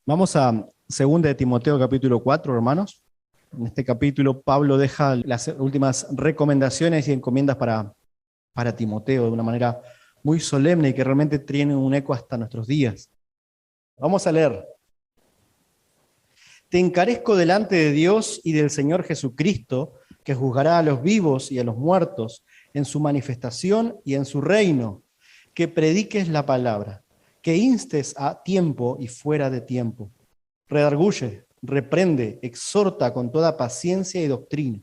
Vamos a 2 de Timoteo capítulo 4, hermanos. En este capítulo Pablo deja las últimas recomendaciones y encomiendas para Timoteo de una manera muy solemne y que realmente tiene un eco hasta nuestros días. Vamos a leer. Te encarezco delante de Dios y del Señor Jesucristo, que juzgará a los vivos y a los muertos en su manifestación y en su reino, que prediques la palabra, que instes a tiempo y fuera de tiempo. Redarguye, reprende, exhorta con toda paciencia y doctrina.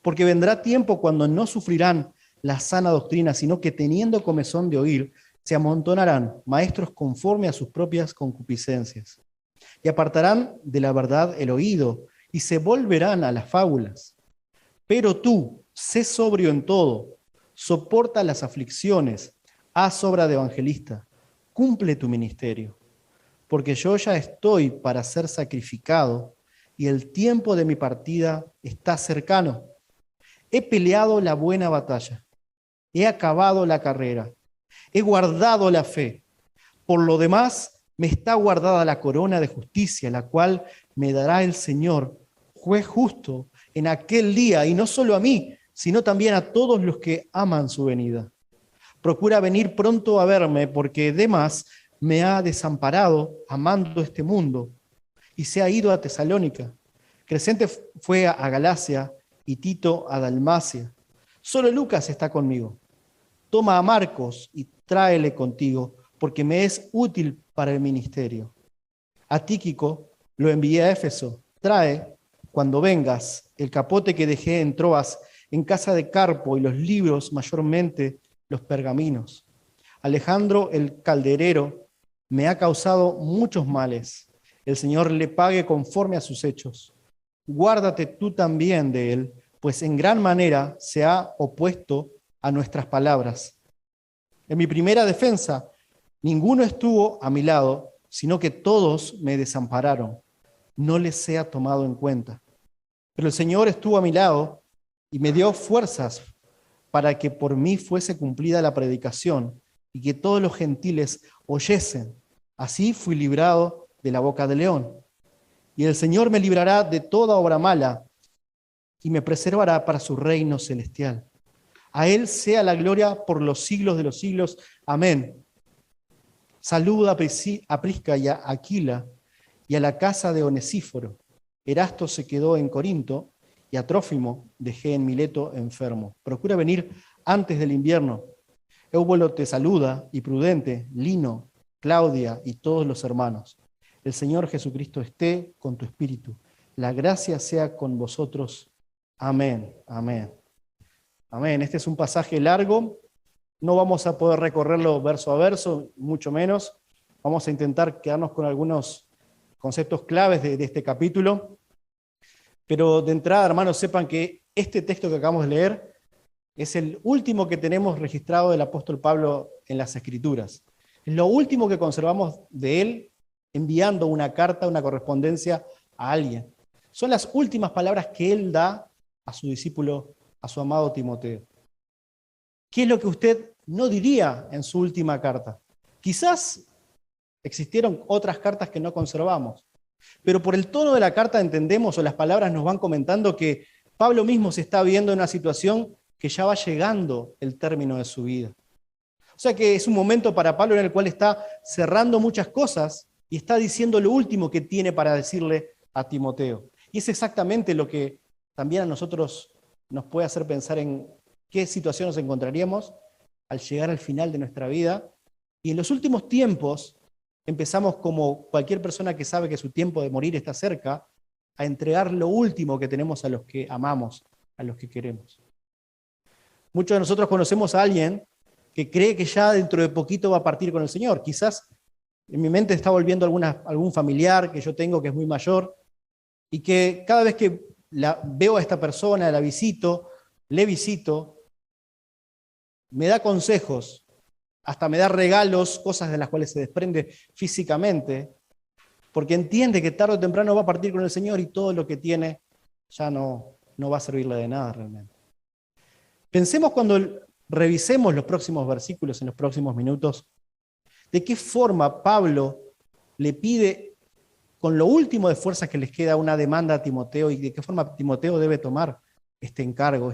Porque vendrá tiempo cuando no sufrirán la sana doctrina, sino que teniendo comezón de oír, se amontonarán maestros conforme a sus propias concupiscencias. Y apartarán de la verdad el oído, y se volverán a las fábulas. Pero tú, sé sobrio en todo, soporta las aflicciones, haz obra de evangelista, cumple tu ministerio. Porque yo ya estoy para ser sacrificado, y el tiempo de mi partida está cercano. He peleado la buena batalla, he acabado la carrera, he guardado la fe. Por lo demás, me está guardada la corona de justicia, la cual me dará el Señor, juez justo, en aquel día, y no solo a mí, sino también a todos los que aman su venida. Procura venir pronto a verme, porque Demas me ha desamparado amando este mundo, y se ha ido a Tesalónica. Crescente fue a Galacia, y Tito a Dalmacia. Solo Lucas está conmigo. Toma a Marcos y tráele contigo, porque me es útil para el ministerio. A Tíquico lo envié a Éfeso. Trae, cuando vengas, el capote que dejé en Troas, en casa de Carpo, y los libros, mayormente los pergaminos. Alejandro el calderero me ha causado muchos males. El Señor le pague conforme a sus hechos. Guárdate tú también de él, pues en gran manera se ha opuesto a nuestras palabras. En mi primera defensa, ninguno estuvo a mi lado, sino que todos me desampararon. No les sea tomado en cuenta. Pero el Señor estuvo a mi lado y me dio fuerzas para que por mí fuese cumplida la predicación y que todos los gentiles oyesen. Así fui librado de la boca del león. Y el Señor me librará de toda obra mala y me preservará para su reino celestial. A Él sea la gloria por los siglos de los siglos. Amén. Saluda a Prisca y a Aquila y a la casa de Onesíforo. Erasto se quedó en Corinto y a Trófimo dejé en Mileto enfermo. Procura venir antes del invierno. Eubolo te saluda, y Prudente, Lino, Claudia y todos los hermanos. El Señor Jesucristo esté con tu espíritu. La gracia sea con vosotros. Amén, amén. Amén. Este es un pasaje largo. No vamos a poder recorrerlo verso a verso, mucho menos. Vamos a intentar quedarnos con algunos conceptos claves de este capítulo. Pero de entrada, hermanos, sepan que este texto que acabamos de leer es el último que tenemos registrado del apóstol Pablo en las Escrituras. Es lo último que conservamos de él enviando una carta, una correspondencia a alguien. Son las últimas palabras que él da a su discípulo, a su amado Timoteo. ¿Qué es lo que usted no diría en su última carta? Quizás existieron otras cartas que no conservamos, pero por el tono de la carta entendemos, o las palabras nos van comentando, que Pablo mismo se está viendo en una situación que ya va llegando el término de su vida. O sea que es un momento para Pablo en el cual está cerrando muchas cosas y está diciendo lo último que tiene para decirle a Timoteo. Y es exactamente lo que también a nosotros nos puede hacer pensar en qué situación nos encontraríamos al llegar al final de nuestra vida. Y en los últimos tiempos empezamos, como cualquier persona que sabe que su tiempo de morir está cerca, a entregar lo último que tenemos a los que amamos, a los que queremos. Muchos de nosotros conocemos a alguien que cree que ya dentro de poquito va a partir con el Señor. Quizás en mi mente está volviendo algún familiar que yo tengo que es muy mayor y que cada vez que veo a esta persona, le visito, me da consejos, hasta me da regalos, cosas de las cuales se desprende físicamente, porque entiende que tarde o temprano va a partir con el Señor y todo lo que tiene ya no va a servirle de nada realmente. Pensemos cuando revisemos los próximos versículos en los próximos minutos, de qué forma Pablo le pide con lo último de fuerzas que les queda, una demanda a Timoteo y de qué forma Timoteo debe tomar este encargo,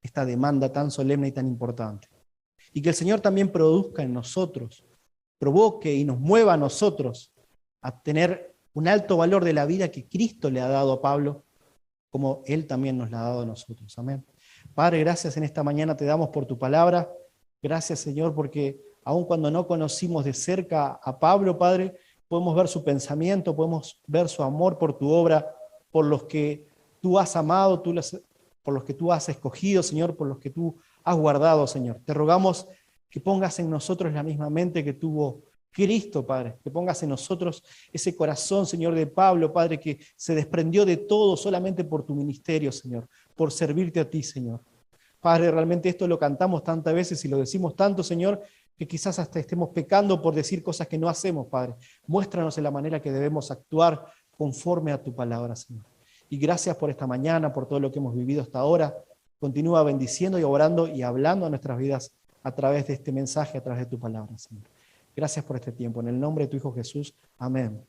esta demanda tan solemne y tan importante. Y que el Señor también produzca en nosotros, provoque y nos mueva a nosotros a tener un alto valor de la vida que Cristo le ha dado a Pablo, como Él también nos la ha dado a nosotros. Amén. Padre, gracias en esta mañana te damos por tu palabra. Gracias, Señor, porque aun cuando no conocimos de cerca a Pablo, Padre, podemos ver su pensamiento, podemos ver su amor por tu obra, por los que tú has amado, por los que tú has escogido, Señor, por los que tú has guardado, Señor. Te rogamos que pongas en nosotros la misma mente que tuvo Cristo, Padre, que pongas en nosotros ese corazón, Señor, de Pablo, Padre, que se desprendió de todo solamente por tu ministerio, Señor, por servirte a ti, Señor. Padre, realmente esto lo cantamos tantas veces y lo decimos tanto, Señor, que quizás hasta estemos pecando por decir cosas que no hacemos, Padre. Muéstranos en la manera que debemos actuar conforme a tu palabra, Señor. Y gracias por esta mañana, por todo lo que hemos vivido hasta ahora. Continúa bendiciendo y orando y hablando a nuestras vidas a través de este mensaje, a través de tu palabra, Señor. Gracias por este tiempo. En el nombre de tu Hijo Jesús. Amén.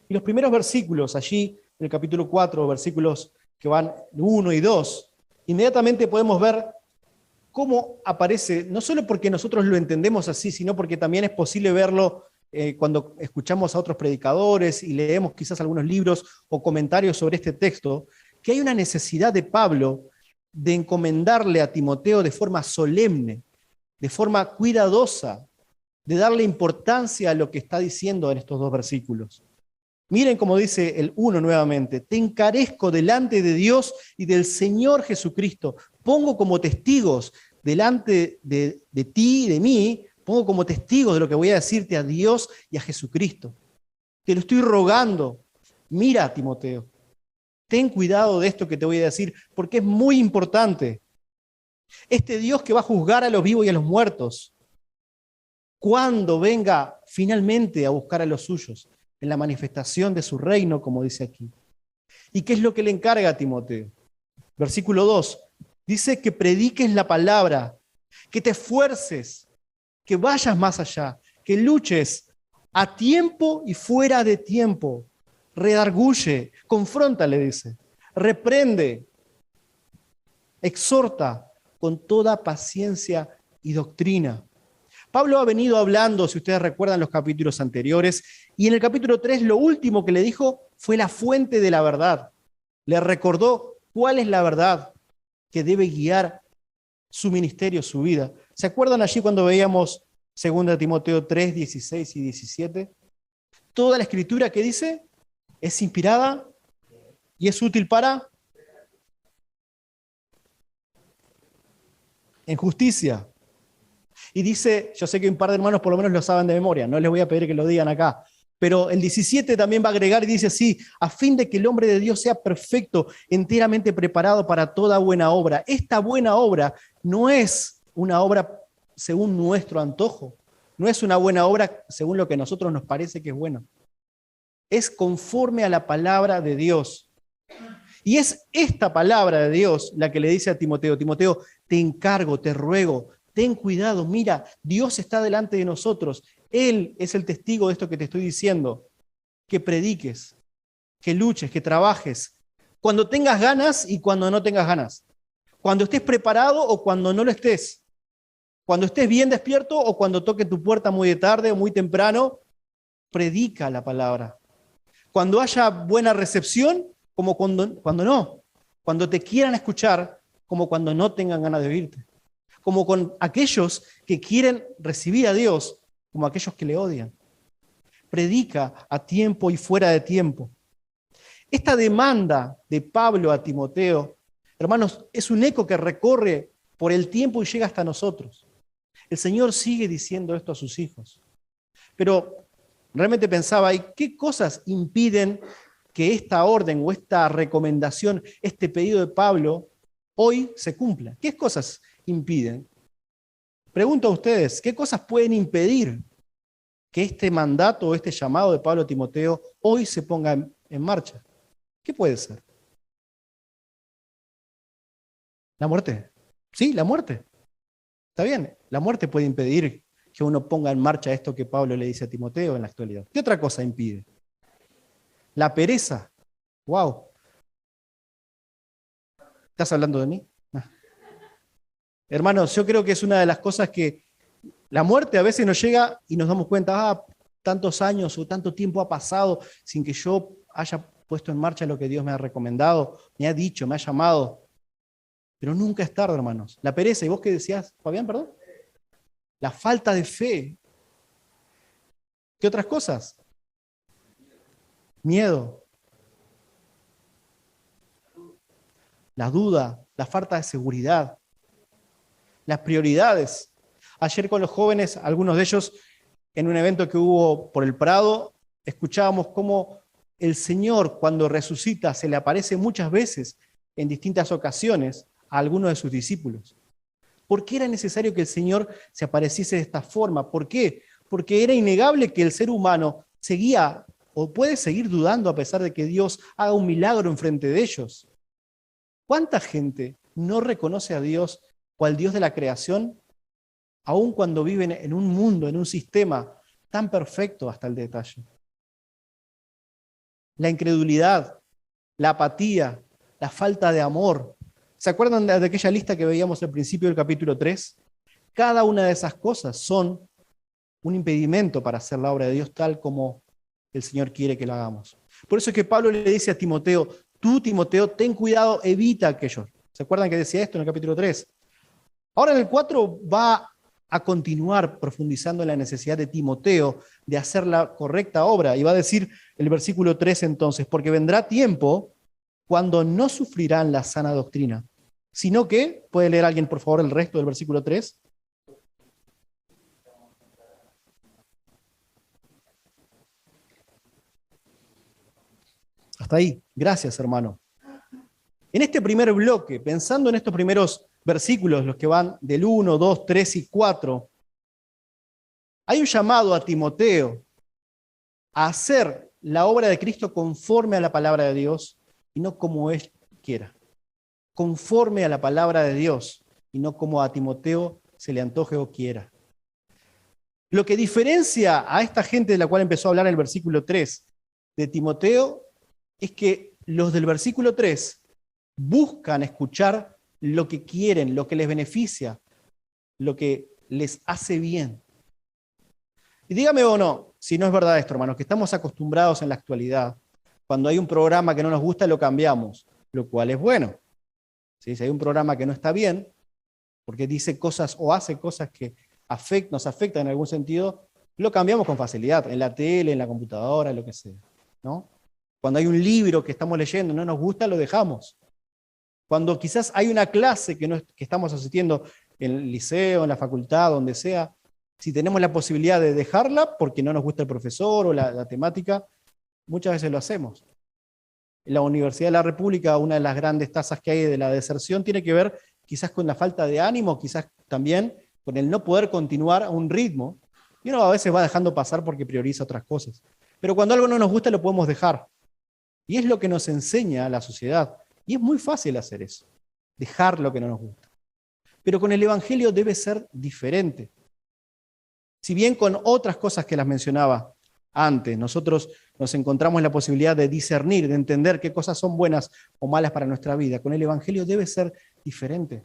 Y los primeros versículos allí, en el capítulo 4, versículos que van 1 y 2, inmediatamente podemos ver cómo aparece, no solo porque nosotros lo entendemos así, sino porque también es posible verlo cuando escuchamos a otros predicadores y leemos quizás algunos libros o comentarios sobre este texto, que hay una necesidad de Pablo de encomendarle a Timoteo de forma solemne, de forma cuidadosa, de darle importancia a lo que está diciendo en estos dos versículos. Miren cómo dice el 1 nuevamente: te encarezco delante de Dios y del Señor Jesucristo. Pongo como testigos delante de ti y de mí, pongo como testigos de lo que voy a decirte a Dios y a Jesucristo. Te lo estoy rogando. Mira, Timoteo, ten cuidado de esto que te voy a decir, porque es muy importante. Este Dios que va a juzgar a los vivos y a los muertos, cuando venga finalmente a buscar a los suyos, en la manifestación de su reino, como dice aquí. ¿Y qué es lo que le encarga a Timoteo? Versículo 2, dice que prediques la palabra, que te esfuerces, que vayas más allá, que luches a tiempo y fuera de tiempo. Redarguye, confronta, le dice, reprende, exhorta con toda paciencia y doctrina. Pablo ha venido hablando, si ustedes recuerdan los capítulos anteriores, y en el capítulo 3 lo último que le dijo fue la fuente de la verdad. Le recordó cuál es la verdad que debe guiar su ministerio, su vida. ¿Se acuerdan allí cuando veíamos 2 Timoteo 3, 16 y 17? Toda la escritura que dice es inspirada y es útil para en justicia. Y dice, yo sé que un par de hermanos por lo menos lo saben de memoria, no les voy a pedir que lo digan acá, pero el 17 también va a agregar y dice así: a fin de que el hombre de Dios sea perfecto, enteramente preparado para toda buena obra. Esta buena obra no es una obra según nuestro antojo, no es una buena obra según lo que a nosotros nos parece que es bueno. Es conforme a la palabra de Dios. Y es esta palabra de Dios la que le dice a Timoteo: Timoteo, te encargo, te ruego, ten cuidado, mira, Dios está delante de nosotros. Él es el testigo de esto que te estoy diciendo. Que prediques, que luches, que trabajes. Cuando tengas ganas y cuando no tengas ganas. Cuando estés preparado o cuando no lo estés. Cuando estés bien despierto o cuando toque tu puerta muy de tarde o muy temprano. Predica la palabra. Cuando haya buena recepción, como cuando no. Cuando te quieran escuchar, como cuando no tengan ganas de oírte. Como con aquellos que quieren recibir a Dios, como aquellos que le odian. Predica a tiempo y fuera de tiempo. Esta demanda de Pablo a Timoteo, hermanos, es un eco que recorre por el tiempo y llega hasta nosotros. El Señor sigue diciendo esto a sus hijos. Pero realmente pensaba, ¿y qué cosas impiden que esta orden o esta recomendación, este pedido de Pablo, hoy se cumpla? ¿Qué cosas impiden? Pregunto a ustedes, ¿qué cosas pueden impedir que este mandato o este llamado de Pablo a Timoteo hoy se ponga en marcha? ¿Qué puede ser? ¿La muerte? Sí, la muerte. Está bien, la muerte puede impedir que uno ponga en marcha esto que Pablo le dice a Timoteo en la actualidad. ¿Qué otra cosa impide? La pereza. Wow. ¿Estás hablando de mí? Ah. Hermanos, yo creo que es una de las cosas que la muerte a veces nos llega y nos damos cuenta, tantos años o tanto tiempo ha pasado sin que yo haya puesto en marcha lo que Dios me ha recomendado, me ha dicho, me ha llamado. Pero nunca es tarde, hermanos. La pereza, ¿y vos qué decías, Fabián, perdón? La falta de fe. ¿Qué otras cosas? Miedo. La duda, la falta de seguridad. Las prioridades. Ayer con los jóvenes, algunos de ellos, en un evento que hubo por el Prado, escuchábamos cómo el Señor, cuando resucita, se le aparece muchas veces, en distintas ocasiones, a algunos de sus discípulos. ¿Por qué era necesario que el Señor se apareciese de esta forma? ¿Por qué? Porque era innegable que el ser humano seguía o puede seguir dudando a pesar de que Dios haga un milagro enfrente de ellos. ¿Cuánta gente no reconoce a Dios cual Dios de la creación, aun cuando viven en un mundo, en un sistema tan perfecto hasta el detalle? La incredulidad, la apatía, la falta de amor. ¿Se acuerdan de aquella lista que veíamos al principio del capítulo 3? Cada una de esas cosas son un impedimento para hacer la obra de Dios tal como el Señor quiere que la hagamos. Por eso es que Pablo le dice a Timoteo, tú, Timoteo, ten cuidado, evita aquello. ¿Se acuerdan que decía esto en el capítulo 3? Ahora en el 4 va a continuar profundizando en la necesidad de Timoteo de hacer la correcta obra. Y va a decir el versículo 3 entonces, porque vendrá tiempo cuando no sufrirán la sana doctrina, sino que, ¿puede leer alguien por favor el resto del versículo 3? Hasta ahí. Gracias, hermano. En este primer bloque, pensando en estos primeros versículos, los que van del 1, 2, 3 y 4, hay un llamado a Timoteo a hacer la obra de Cristo conforme a la palabra de Dios y no como él quiera. Conforme a la palabra de Dios y no como a Timoteo se le antoje o quiera. Lo que diferencia a esta gente de la cual empezó a hablar en el versículo 3 de Timoteo es que los del versículo 3 buscan escuchar lo que quieren, lo que les beneficia, lo que les hace bien. Y dígame o no, si no es verdad esto, hermanos, que estamos acostumbrados en la actualidad, cuando hay un programa que no nos gusta, lo cambiamos, lo cual es bueno. ¿Sí? Si hay un programa que no está bien, porque dice cosas o hace cosas que nos afectan en algún sentido, lo cambiamos con facilidad, en la tele, en la computadora, lo que sea, ¿no? Cuando hay un libro que estamos leyendo y no nos gusta, lo dejamos. Cuando quizás hay una clase que estamos asistiendo en el liceo, en la facultad, donde sea, si tenemos la posibilidad de dejarla porque no nos gusta el profesor o la temática, muchas veces lo hacemos. En la Universidad de la República, una de las grandes tasas que hay de la deserción tiene que ver quizás con la falta de ánimo, quizás también con el no poder continuar a un ritmo. Y uno a veces va dejando pasar porque prioriza otras cosas. Pero cuando algo no nos gusta, lo podemos dejar. Y es lo que nos enseña la sociedad. Y es muy fácil hacer eso, dejar lo que no nos gusta. Pero con el Evangelio debe ser diferente. Si bien con otras cosas que las mencionaba antes, nosotros nos encontramos la posibilidad de discernir, de entender qué cosas son buenas o malas para nuestra vida, con el Evangelio debe ser diferente.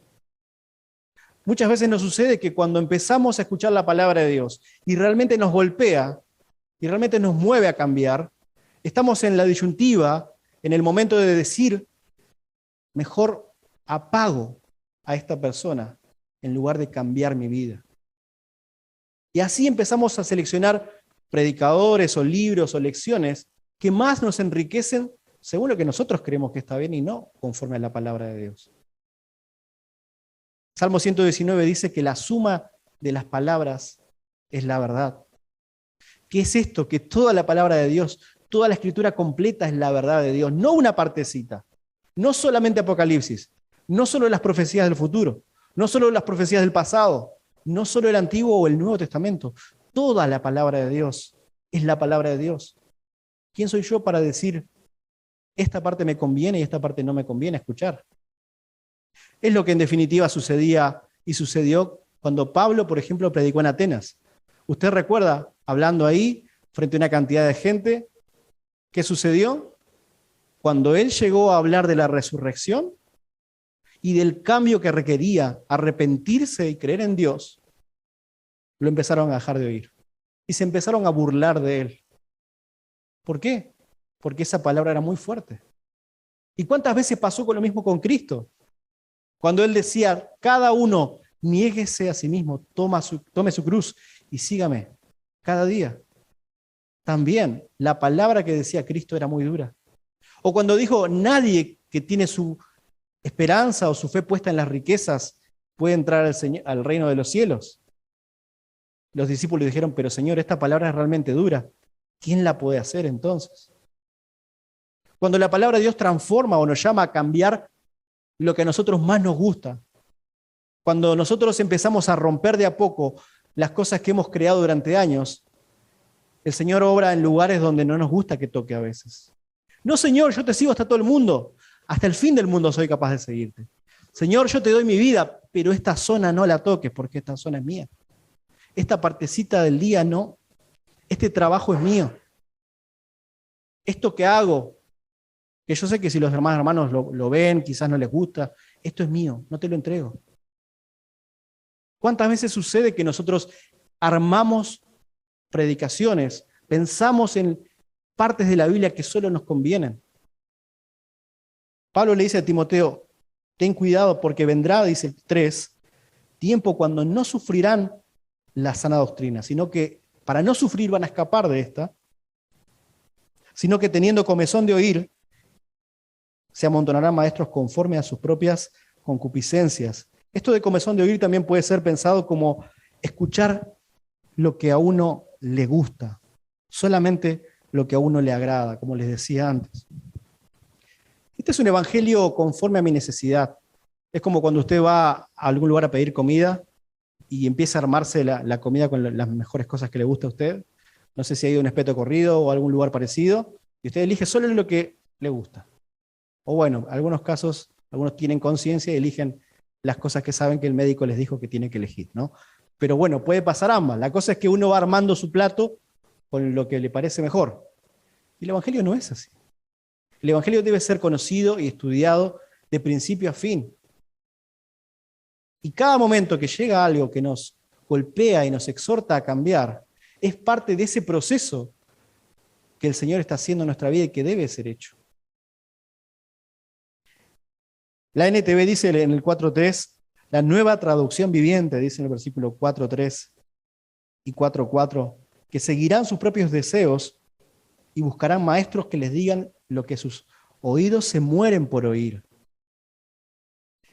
Muchas veces nos sucede que cuando empezamos a escuchar la palabra de Dios y realmente nos golpea y realmente nos mueve a cambiar, estamos en la disyuntiva, en el momento de decir, mejor apago a esta persona en lugar de cambiar mi vida. Y así empezamos a seleccionar predicadores o libros o lecciones que más nos enriquecen según lo que nosotros creemos que está bien y no conforme a la palabra de Dios. Salmo 119 dice que la suma de las palabras es la verdad. ¿Qué es esto? Que toda la palabra de Dios, toda la escritura completa es la verdad de Dios, no una partecita, no solamente Apocalipsis, no solo las profecías del futuro, no solo las profecías del pasado, no solo el Antiguo o el Nuevo Testamento, toda la palabra de Dios es la palabra de Dios. ¿Quién soy yo para decir, esta parte me conviene y esta parte no me conviene escuchar? Es lo que en definitiva sucedía y sucedió cuando Pablo, por ejemplo, predicó en Atenas. Usted recuerda, hablando ahí, frente a una cantidad de gente, ¿Qué sucedió? Cuando él llegó a hablar de la resurrección y del cambio que requería arrepentirse y creer en Dios, lo empezaron a dejar de oír. Y se empezaron a burlar de él. ¿Por qué? Porque esa palabra era muy fuerte. ¿Y cuántas veces pasó con lo mismo con Cristo? Cuando él decía, cada uno niéguese a sí mismo, tome su cruz y sígame cada día. También la palabra que decía Cristo era muy dura. O cuando dijo, nadie que tiene su esperanza o su fe puesta en las riquezas puede entrar al reino de los cielos. Los discípulos dijeron, pero Señor, esta palabra es realmente dura. ¿Quién la puede hacer entonces? Cuando la palabra de Dios transforma o nos llama a cambiar lo que a nosotros más nos gusta, cuando nosotros empezamos a romper de a poco las cosas que hemos creado durante años, el Señor obra en lugares donde no nos gusta que toque a veces. No, Señor, yo te sigo hasta todo el mundo. Hasta el fin del mundo soy capaz de seguirte. Señor, yo te doy mi vida, pero esta zona no la toques porque esta zona es mía. Esta partecita del día no. Este trabajo es mío. Esto que hago, que yo sé que si los demás hermanos lo ven, quizás no les gusta, esto es mío, no te lo entrego. ¿Cuántas veces sucede que nosotros armamos predicaciones, pensamos en partes de la Biblia que solo nos convienen? Pablo le dice a Timoteo, ten cuidado porque vendrá, dice el 3, tiempo cuando no sufrirán la sana doctrina, sino que para no sufrir van a escapar de esta, sino que teniendo comezón de oír, se amontonarán maestros conforme a sus propias concupiscencias. Esto de comezón de oír también puede ser pensado como escuchar lo que a uno le gusta, solamente lo que a uno le agrada, como les decía antes. Este es un evangelio conforme a mi necesidad. Es como cuando usted va a algún lugar a pedir comida y empieza a armarse la comida con las mejores cosas que le gusta a usted. No sé si ha ido a un espeto corrido o a algún lugar parecido, y usted elige solo lo que le gusta. O bueno, en algunos casos, algunos tienen conciencia y eligen las cosas que saben que el médico les dijo que tienen que elegir, ¿no? Pero bueno, puede pasar ambas. La cosa es que uno va armando su plato con lo que le parece mejor. Y el evangelio no es así. El evangelio debe ser conocido y estudiado de principio a fin. Y cada momento que llega algo que nos golpea y nos exhorta a cambiar, es parte de ese proceso que el Señor está haciendo en nuestra vida y que debe ser hecho. La NTV dice en el 4.3, la nueva traducción viviente, dice en el versículo 4.3 y 4.4, que seguirán sus propios deseos y buscarán maestros que les digan lo que sus oídos se mueren por oír.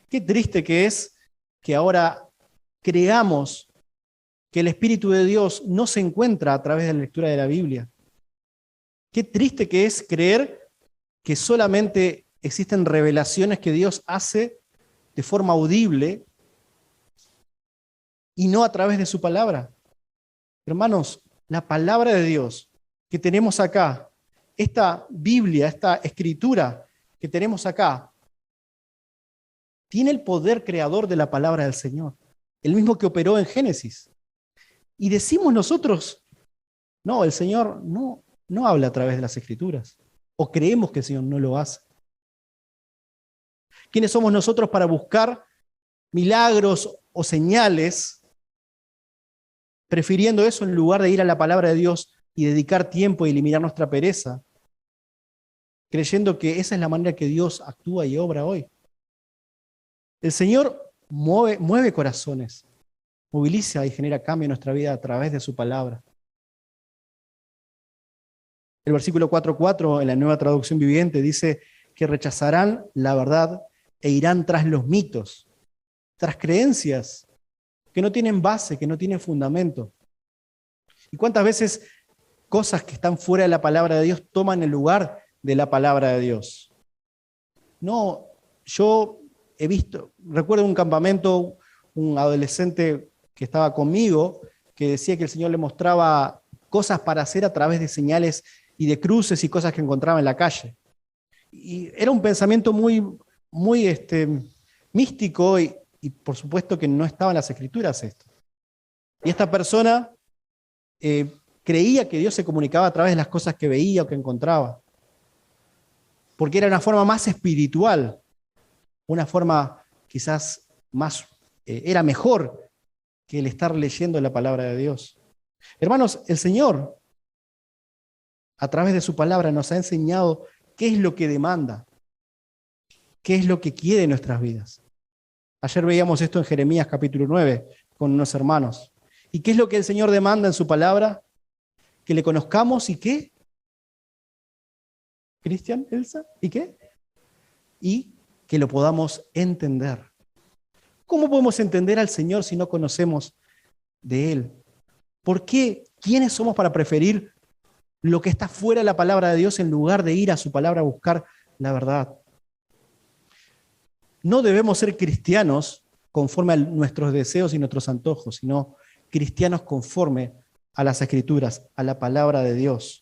Qué triste que es que ahora creamos que el Espíritu de Dios no se encuentra a través de la lectura de la Biblia. Qué triste que es creer que solamente existen revelaciones que Dios hace de forma audible y no a través de su palabra. Hermanos, la palabra de Dios que tenemos acá, esta Biblia, esta escritura que tenemos acá, tiene el poder creador de la palabra del Señor, el mismo que operó en Génesis. Y decimos nosotros, no, el Señor no habla a través de las escrituras, o creemos que el Señor no lo hace. ¿Quiénes somos nosotros para buscar milagros o señales, prefiriendo eso en lugar de ir a la palabra de Dios y dedicar tiempo y eliminar nuestra pereza, creyendo que esa es la manera que Dios actúa y obra hoy? El Señor mueve corazones, moviliza y genera cambio en nuestra vida a través de su palabra. El versículo 4.4 en la Nueva Traducción Viviente dice que rechazarán la verdad e irán tras los mitos, tras creencias que no tienen base, que no tienen fundamento. ¿Y cuántas veces cosas que están fuera de la palabra de Dios toman el lugar de la palabra de Dios? No, yo he visto, recuerdo un campamento, un adolescente que estaba conmigo, que decía que el Señor le mostraba cosas para hacer a través de señales y de cruces y cosas que encontraba en la calle. Y era un pensamiento muy místico y por supuesto que no estaba en las escrituras esto. Y esta persona creía que Dios se comunicaba a través de las cosas que veía o que encontraba. porque era una forma más espiritual, una forma quizás más, era mejor que el estar leyendo la palabra de Dios. Hermanos, el Señor, a través de su palabra, nos ha enseñado qué es lo que demanda, qué es lo que quiere en nuestras vidas. Ayer veíamos esto en Jeremías capítulo 9 con unos hermanos. ¿Y qué es lo que el Señor demanda en su palabra? Que le conozcamos y qué. Cristian, Elsa, ¿y qué? Y que lo podamos entender. ¿Cómo podemos entender al Señor si no conocemos de Él? ¿Por qué? ¿Quiénes somos para preferir lo que está fuera de la palabra de Dios en lugar de ir a su palabra a buscar la verdad? No debemos ser cristianos conforme a nuestros deseos y nuestros antojos, sino cristianos conforme a las Escrituras, a la palabra de Dios.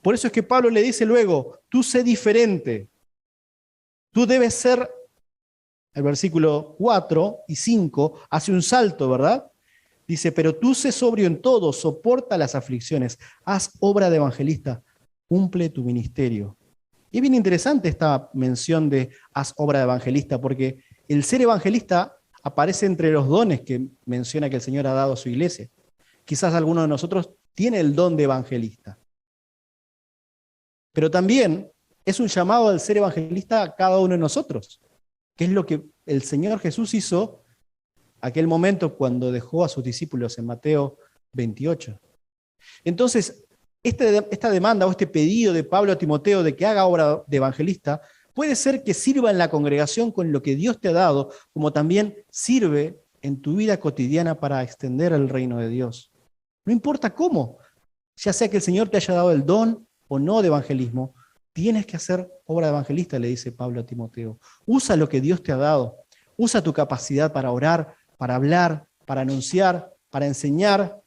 Por eso es que Pablo le dice luego, tú sé diferente, tú debes ser, el versículo 4 y 5 hace un salto, ¿verdad? Dice, pero tú sé sobrio en todo, soporta las aflicciones, haz obra de evangelista, cumple tu ministerio. Y es bien interesante esta mención de haz obra de evangelista, porque el ser evangelista aparece entre los dones que menciona que el Señor ha dado a su iglesia. Quizás alguno de nosotros tiene el don de evangelista. Pero también es un llamado al ser evangelista a cada uno de nosotros, que es lo que el Señor Jesús hizo aquel momento cuando dejó a sus discípulos en Mateo 28. Entonces, esta demanda o este pedido de Pablo a Timoteo de que haga obra de evangelista puede ser que sirva en la congregación con lo que Dios te ha dado, como también sirve en tu vida cotidiana para extender el reino de Dios. No importa cómo, ya sea que el Señor te haya dado el don o no de evangelismo, tienes que hacer obra de evangelista, le dice Pablo a Timoteo. Usa lo que Dios te ha dado, usa tu capacidad para orar, para hablar, para anunciar, para enseñar,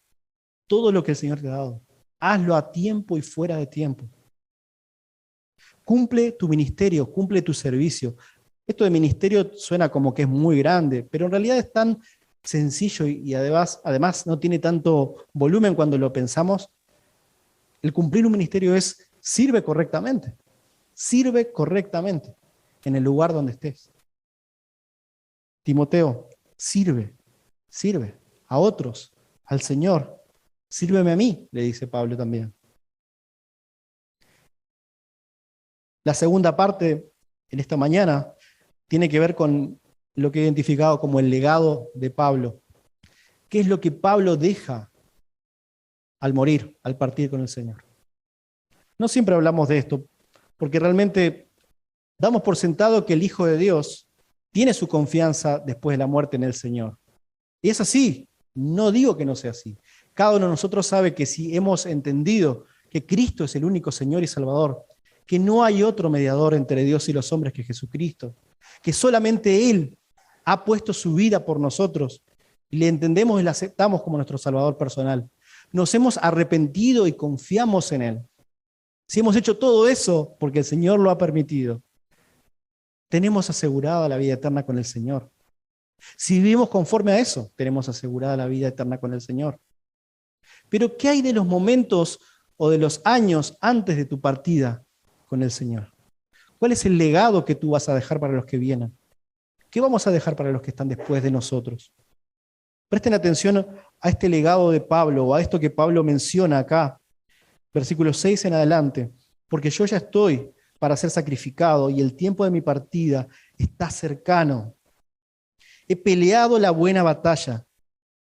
todo lo que el Señor te ha dado. Hazlo a tiempo y fuera de tiempo. Cumple tu ministerio, cumple tu servicio. Esto de ministerio suena como que es muy grande, pero en realidad es tan sencillo y además no tiene tanto volumen cuando lo pensamos. El cumplir un ministerio es sirve correctamente en el lugar donde estés. Timoteo, sirve a otros, al Señor. Sírveme a mí, le dice Pablo también. La segunda parte en esta mañana tiene que ver con lo que he identificado como el legado de Pablo. ¿Qué es lo que Pablo deja al morir, al partir con el Señor? No siempre hablamos de esto, porque realmente damos por sentado que el Hijo de Dios tiene su confianza después de la muerte en el Señor. Y es así, no digo que no sea así. Cada uno de nosotros sabe que si hemos entendido que Cristo es el único Señor y Salvador, que no hay otro mediador entre Dios y los hombres que Jesucristo, que solamente Él ha puesto su vida por nosotros y le entendemos y le aceptamos como nuestro Salvador personal. Nos hemos arrepentido y confiamos en Él. Si hemos hecho todo eso porque el Señor lo ha permitido, tenemos asegurada la vida eterna con el Señor. Si vivimos conforme a eso, tenemos asegurada la vida eterna con el Señor. Pero ¿qué hay de los momentos o de los años antes de tu partida con el Señor? ¿Cuál es el legado que tú vas a dejar para los que vienen? ¿Qué vamos a dejar para los que están después de nosotros? Presten atención a este legado de Pablo o a esto que Pablo menciona acá, versículo 6 en adelante, porque yo ya estoy para ser sacrificado y el tiempo de mi partida está cercano. He peleado la buena batalla.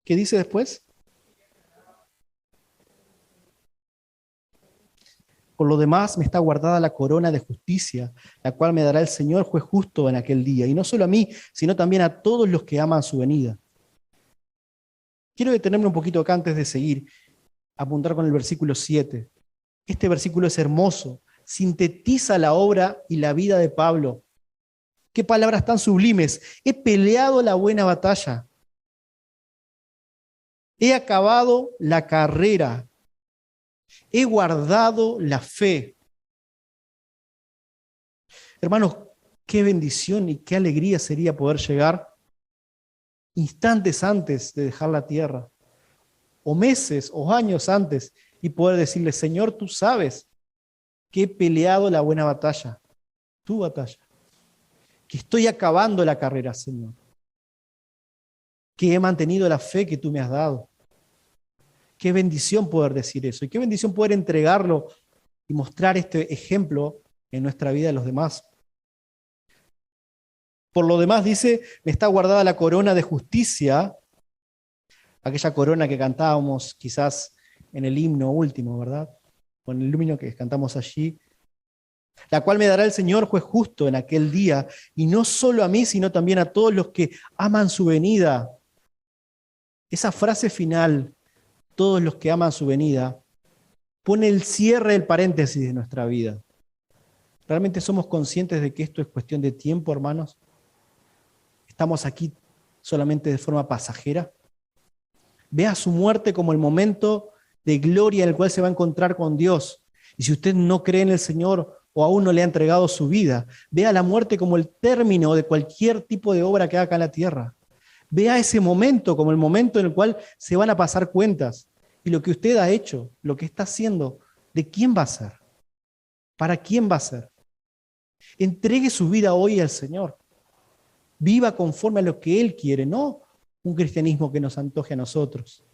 ¿Qué dice después? Por lo demás, me está guardada la corona de justicia, la cual me dará el Señor juez justo en aquel día. Y no solo a mí, sino también a todos los que aman su venida. Quiero detenerme un poquito acá antes de seguir, apuntar con el versículo 7. Este versículo es hermoso, sintetiza la obra y la vida de Pablo. Qué palabras tan sublimes. He peleado la buena batalla. He acabado la carrera. He guardado la fe. Hermanos, qué bendición y qué alegría sería poder llegar instantes antes de dejar la tierra, o meses o años antes, y poder decirle, Señor, tú sabes que he peleado la buena batalla, tu batalla, que estoy acabando la carrera, Señor, que he mantenido la fe que tú me has dado. Qué bendición poder decir eso y qué bendición poder entregarlo y mostrar este ejemplo en nuestra vida a los demás. Por lo demás dice, me está guardada la corona de justicia, aquella corona que cantábamos quizás en el himno último, ¿verdad? O en el himno que cantamos allí, la cual me dará el Señor juez justo en aquel día, y no solo a mí, sino también a todos los que aman su venida. Esa frase final, todos los que aman su venida, pone el cierre del paréntesis de nuestra vida. ¿Realmente somos conscientes de que esto es cuestión de tiempo, hermanos? ¿Estamos aquí solamente de forma pasajera? Vea su muerte como el momento de gloria en el cual se va a encontrar con Dios. Y si usted no cree en el Señor o aún no le ha entregado su vida, vea la muerte como el término de cualquier tipo de obra que haga acá en la tierra. Vea ese momento como el momento en el cual se van a pasar cuentas. Y lo que usted ha hecho, lo que está haciendo, ¿de quién va a ser? ¿Para quién va a ser? Entregue su vida hoy al Señor. Viva conforme a lo que Él quiere, no un cristianismo que nos antoje a nosotros.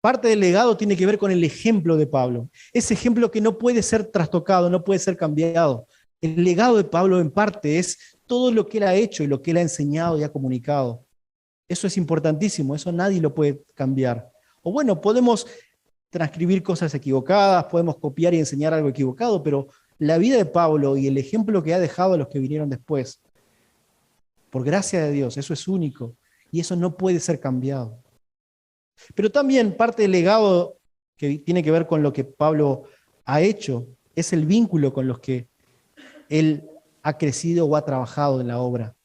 Parte del legado tiene que ver con el ejemplo de Pablo. Ese ejemplo que no puede ser trastocado, no puede ser cambiado. El legado de Pablo en parte es todo lo que él ha hecho y lo que él ha enseñado y ha comunicado. Eso es importantísimo, eso nadie lo puede cambiar. O bueno, podemos transcribir cosas equivocadas, podemos copiar y enseñar algo equivocado, pero la vida de Pablo y el ejemplo que ha dejado a los que vinieron después, por gracia de Dios, eso es único y eso no puede ser cambiado. Pero también parte del legado que tiene que ver con lo que Pablo ha hecho es el vínculo con los que él ha crecido o ha trabajado en la obra.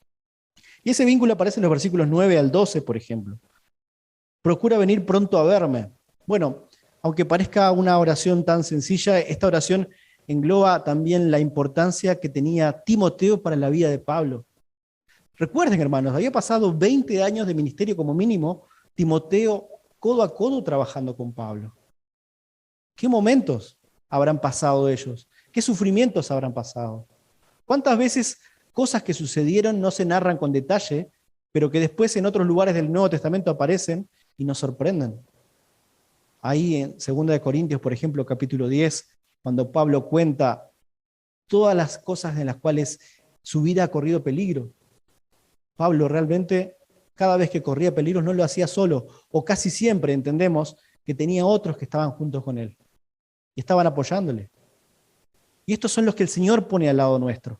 Y ese vínculo aparece en los versículos 9 al 12, por ejemplo. Procura venir pronto a verme. Bueno, aunque parezca una oración tan sencilla, esta oración engloba también la importancia que tenía Timoteo para la vida de Pablo. Recuerden, hermanos, había pasado 20 años de ministerio como mínimo, Timoteo codo a codo trabajando con Pablo. ¿Qué momentos habrán pasado ellos? ¿Qué sufrimientos habrán pasado? ¿Cuántas veces cosas que sucedieron no se narran con detalle, pero que después en otros lugares del Nuevo Testamento aparecen y nos sorprenden? Ahí en 2 Corintios, por ejemplo, capítulo 10, cuando Pablo cuenta todas las cosas en las cuales su vida ha corrido peligro. Pablo realmente, cada vez que corría peligros, no lo hacía solo, o casi siempre entendemos que tenía otros que estaban juntos con él y estaban apoyándole. Y estos son los que el Señor pone al lado nuestro,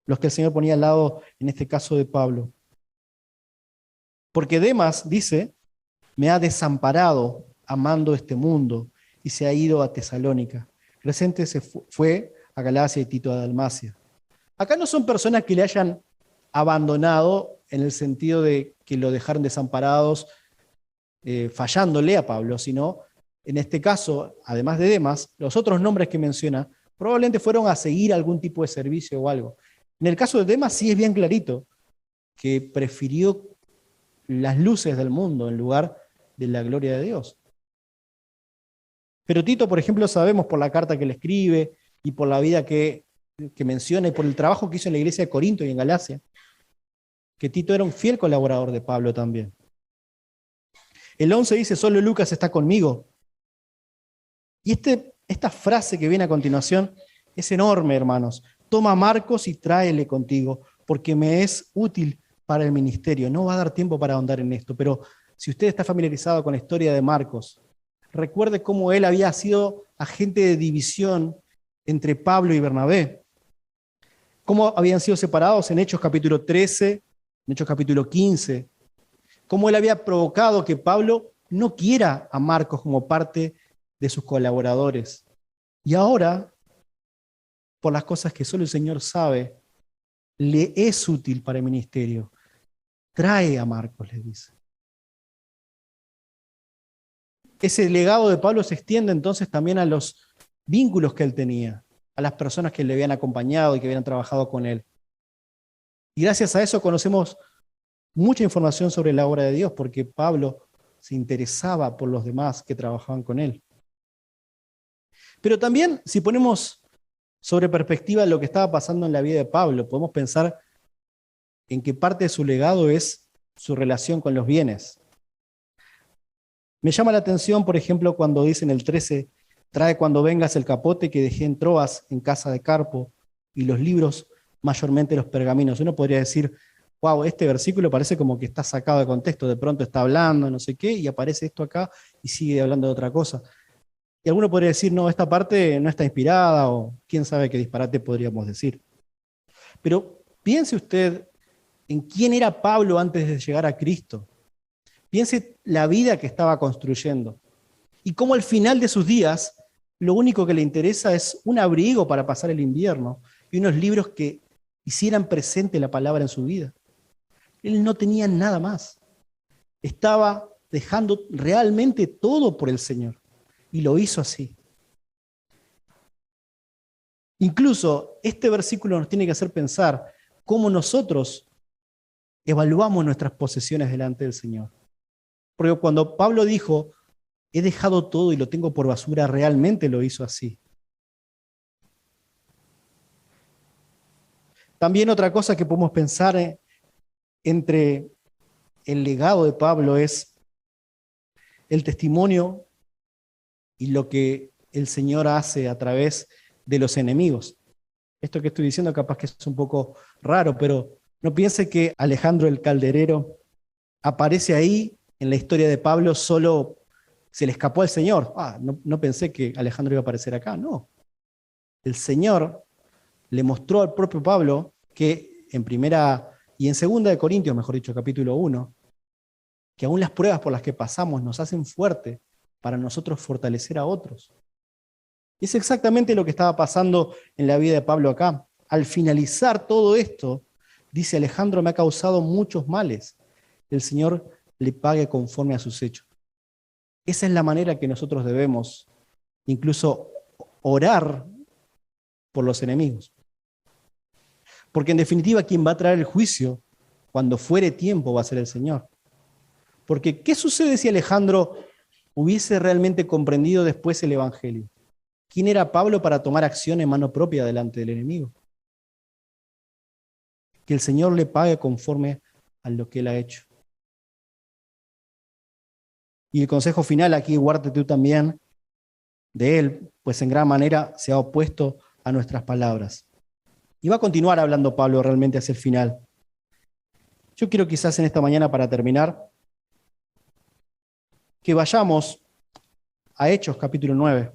los que el Señor ponía al lado, en este caso, de Pablo. Porque Demas, dice, me ha desamparado amando este mundo y se ha ido a Tesalónica. Crescente se fue a Galacia y Tito a Dalmacia. Acá no son personas que le hayan abandonado en el sentido de que lo dejaron desamparados fallándole a Pablo, sino en este caso, además de Demas, los otros nombres que menciona probablemente fueron a seguir algún tipo de servicio o algo. En el caso de Demas sí es bien clarito que prefirió las luces del mundo en lugar de la gloria de Dios. Pero Tito, por ejemplo, sabemos por la carta que le escribe y por la vida que menciona y por el trabajo que hizo en la iglesia de Corinto y en Galacia, que Tito era un fiel colaborador de Pablo también. El 11 dice, solo Lucas está conmigo. Y esta frase que viene a continuación es enorme, hermanos. Toma a Marcos y tráele contigo, porque me es útil para el ministerio. No va a dar tiempo para ahondar en esto, pero si usted está familiarizado con la historia de Marcos, recuerde cómo él había sido agente de división entre Pablo y Bernabé. Cómo habían sido separados en Hechos capítulo 13, en Hechos capítulo 15. Cómo él había provocado que Pablo no quiera a Marcos como parte de sus colaboradores. Y ahora, por las cosas que solo el Señor sabe, le es útil para el ministerio. Trae a Marcos, le dice. Ese legado de Pablo se extiende entonces también a los vínculos que él tenía, a las personas que le habían acompañado y que habían trabajado con él. Y gracias a eso conocemos mucha información sobre la obra de Dios, porque Pablo se interesaba por los demás que trabajaban con él. Pero también, si ponemos sobre perspectiva lo que estaba pasando en la vida de Pablo, podemos pensar en que parte de su legado es su relación con los bienes. Me llama la atención, por ejemplo, cuando dice en el 13, trae cuando vengas el capote que dejé en Troas, en casa de Carpo, y los libros, mayormente los pergaminos. Uno podría decir, wow, este versículo parece como que está sacado de contexto, de pronto está hablando, no sé qué, y aparece esto acá y sigue hablando de otra cosa. Y alguno podría decir, no, esta parte no está inspirada, o quién sabe qué disparate podríamos decir. Pero piense usted en quién era Pablo antes de llegar a Cristo. Piense la vida que estaba construyendo y cómo al final de sus días lo único que le interesa es un abrigo para pasar el invierno y unos libros que hicieran presente la palabra en su vida. Él no tenía nada más. Estaba dejando realmente todo por el Señor y lo hizo así. Incluso este versículo nos tiene que hacer pensar cómo nosotros evaluamos nuestras posesiones delante del Señor. Porque cuando Pablo dijo, he dejado todo y lo tengo por basura, realmente lo hizo así. También otra cosa que podemos pensar entre el legado de Pablo es el testimonio y lo que el Señor hace a través de los enemigos. Esto que estoy diciendo capaz que es un poco raro, pero no piense que Alejandro el Calderero aparece ahí en la historia de Pablo, solo se le escapó al Señor. No pensé que Alejandro iba a aparecer acá. No. El Señor le mostró al propio Pablo que en primera y en segunda de Corintios, mejor dicho, capítulo 1, que aún las pruebas por las que pasamos nos hacen fuerte para nosotros fortalecer a otros. Y es exactamente lo que estaba pasando en la vida de Pablo acá. Al finalizar todo esto, dice Alejandro, me ha causado muchos males. El Señor le pague conforme a sus hechos. Esa es la manera que nosotros debemos incluso orar por los enemigos. Porque en definitiva quien va a traer el juicio cuando fuere tiempo va a ser el Señor. Porque ¿qué sucede si Alejandro hubiese realmente comprendido después el Evangelio? ¿Quién era Pablo para tomar acción en mano propia delante del enemigo? Que el Señor le pague conforme a lo que él ha hecho. Y el consejo final aquí, guárdate tú también de él, pues en gran manera se ha opuesto a nuestras palabras. Y va a continuar hablando Pablo realmente hacia el final. Yo quiero quizás en esta mañana, para terminar, que vayamos a Hechos capítulo 9.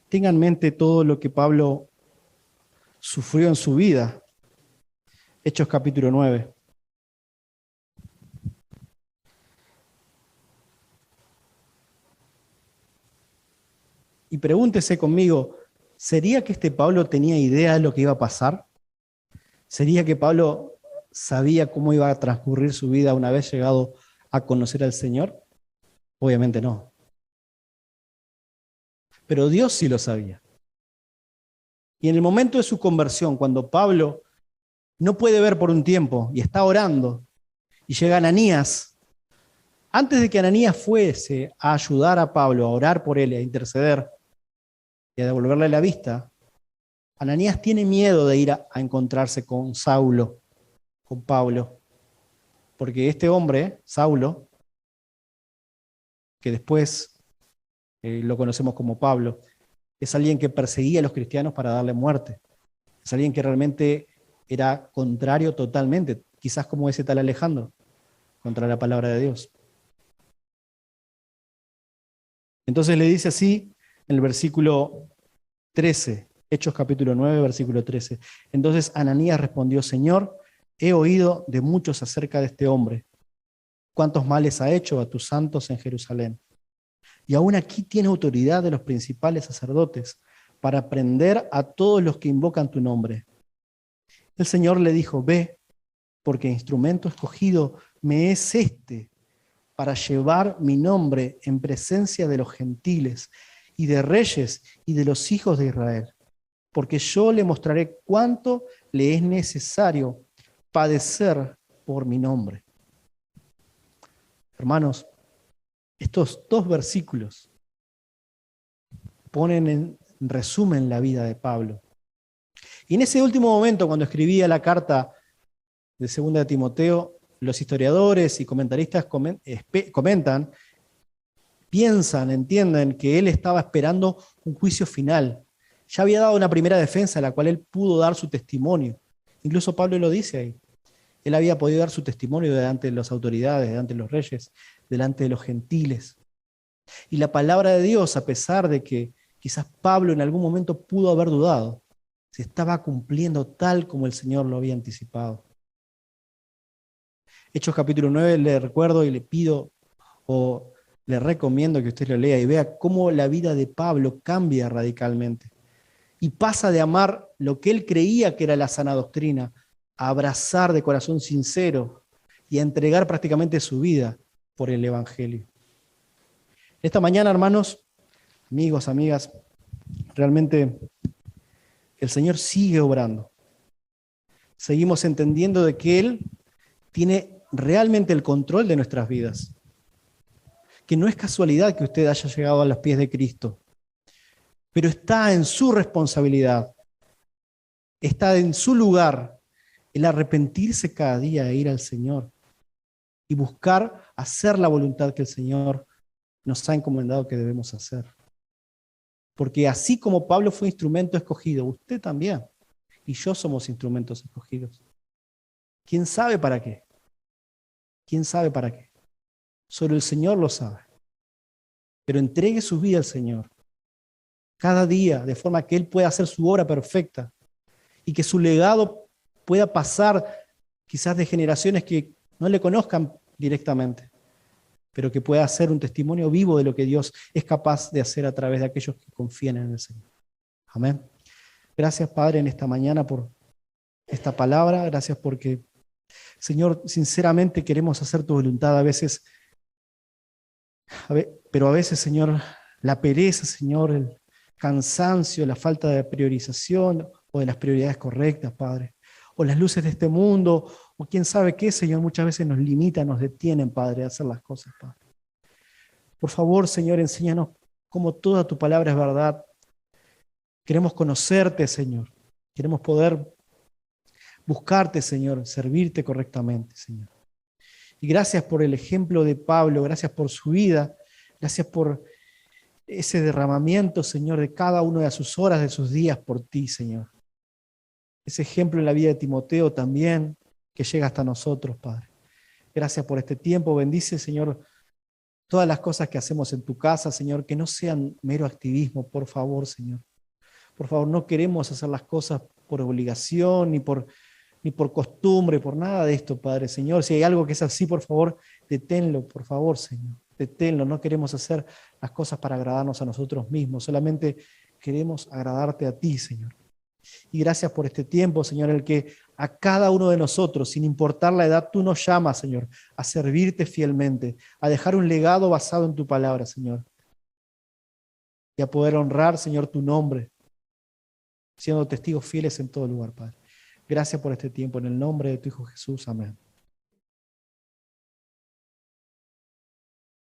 Tenga en mente todo lo que Pablo sufrió en su vida. Hechos capítulo 9. Y pregúntese conmigo, ¿sería que este Pablo tenía idea de lo que iba a pasar? ¿Sería que Pablo sabía cómo iba a transcurrir su vida una vez llegado a conocer al Señor? Obviamente no. Pero Dios sí lo sabía. Y en el momento de su conversión, cuando Pablo no puede ver por un tiempo y está orando, y llega Ananías, antes de que Ananías fuese a ayudar a Pablo, a orar por él, a interceder y a devolverle la vista, Ananías tiene miedo de ir a encontrarse con Saulo, con Pablo, porque este hombre, Saulo, que después lo conocemos como Pablo, es alguien que perseguía a los cristianos para darle muerte. Es alguien que realmente era contrario totalmente, quizás como ese tal Alejandro, contra la palabra de Dios. Entonces le dice así en el versículo 13, Hechos capítulo 9, versículo 13. Entonces Ananías respondió, Señor, he oído de muchos acerca de este hombre, cuántos males ha hecho a tus santos en Jerusalén. Y aún aquí tiene autoridad de los principales sacerdotes para prender a todos los que invocan tu nombre. El Señor le dijo, ve, porque instrumento escogido me es este para llevar mi nombre en presencia de los gentiles y de reyes y de los hijos de Israel, porque yo le mostraré cuánto le es necesario padecer por mi nombre. Hermanos, Estos dos versículos ponen en resumen la vida de Pablo. Y en ese último momento, cuando escribía la carta de 2 de Timoteo, los historiadores y comentaristas comentan, piensan, entienden que él estaba esperando un juicio final. Ya había dado una primera defensa en la cual él pudo dar su testimonio. Incluso Pablo lo dice ahí. Él había podido dar su testimonio delante de las autoridades, delante de los reyes, delante de los gentiles. Y la palabra de Dios, a pesar de que quizás Pablo en algún momento pudo haber dudado, se estaba cumpliendo tal como el Señor lo había anticipado. Hechos capítulo 9, le recuerdo y le pido o le recomiendo que usted lo lea y vea cómo la vida de Pablo cambia radicalmente. Y pasa de amar lo que él creía que era la sana doctrina, a abrazar de corazón sincero y a entregar prácticamente su vida por el Evangelio. Esta mañana, hermanos, amigos, amigas, realmente el Señor sigue obrando. Seguimos entendiendo de que Él tiene realmente el control de nuestras vidas. Que no es casualidad que usted haya llegado a los pies de Cristo, pero está en su responsabilidad, está en su lugar el arrepentirse cada día e ir al Señor y buscar hacer la voluntad que el Señor nos ha encomendado que debemos hacer. Porque así como Pablo fue instrumento escogido, usted también y yo somos instrumentos escogidos. ¿Quién sabe para qué? ¿Quién sabe para qué? Solo el Señor lo sabe. Pero entregue su vida al Señor cada día, de forma que Él pueda hacer su obra perfecta y que su legado pueda pasar quizás de generaciones que no le conozcan directamente, pero que pueda ser un testimonio vivo de lo que Dios es capaz de hacer a través de aquellos que confían en el Señor. Amén. Gracias, Padre, en esta mañana por esta palabra. Gracias porque, Señor, sinceramente queremos hacer tu voluntad pero a veces, Señor, la pereza, Señor, el cansancio, la falta de priorización o de las prioridades correctas, Padre, o las luces de este mundo, o quién sabe qué, Señor, muchas veces nos limitan, nos detienen, Padre, a hacer las cosas, Padre. Por favor, Señor, enséñanos cómo toda tu palabra es verdad. Queremos conocerte, Señor. Queremos poder buscarte, Señor, servirte correctamente, Señor. Y gracias por el ejemplo de Pablo, gracias por su vida, gracias por ese derramamiento, Señor, de cada una de sus horas, de sus días por ti, Señor. Ese ejemplo en la vida de Timoteo también, que llega hasta nosotros, Padre. Gracias por este tiempo. Bendice, Señor, todas las cosas que hacemos en tu casa, Señor, que no sean mero activismo, por favor, Señor. Por favor, no queremos hacer las cosas por obligación, ni por costumbre, por nada de esto, Padre, Señor. Si hay algo que es así, por favor, deténlo, por favor, Señor. Deténlo. No queremos hacer las cosas para agradarnos a nosotros mismos, solamente queremos agradarte a ti, Señor. Y gracias por este tiempo, Señor, el que a cada uno de nosotros, sin importar la edad, tú nos llamas, Señor, a servirte fielmente, a dejar un legado basado en tu palabra, Señor. Y a poder honrar, Señor, tu nombre, siendo testigos fieles en todo lugar, Padre. Gracias por este tiempo, en el nombre de tu Hijo Jesús. Amén.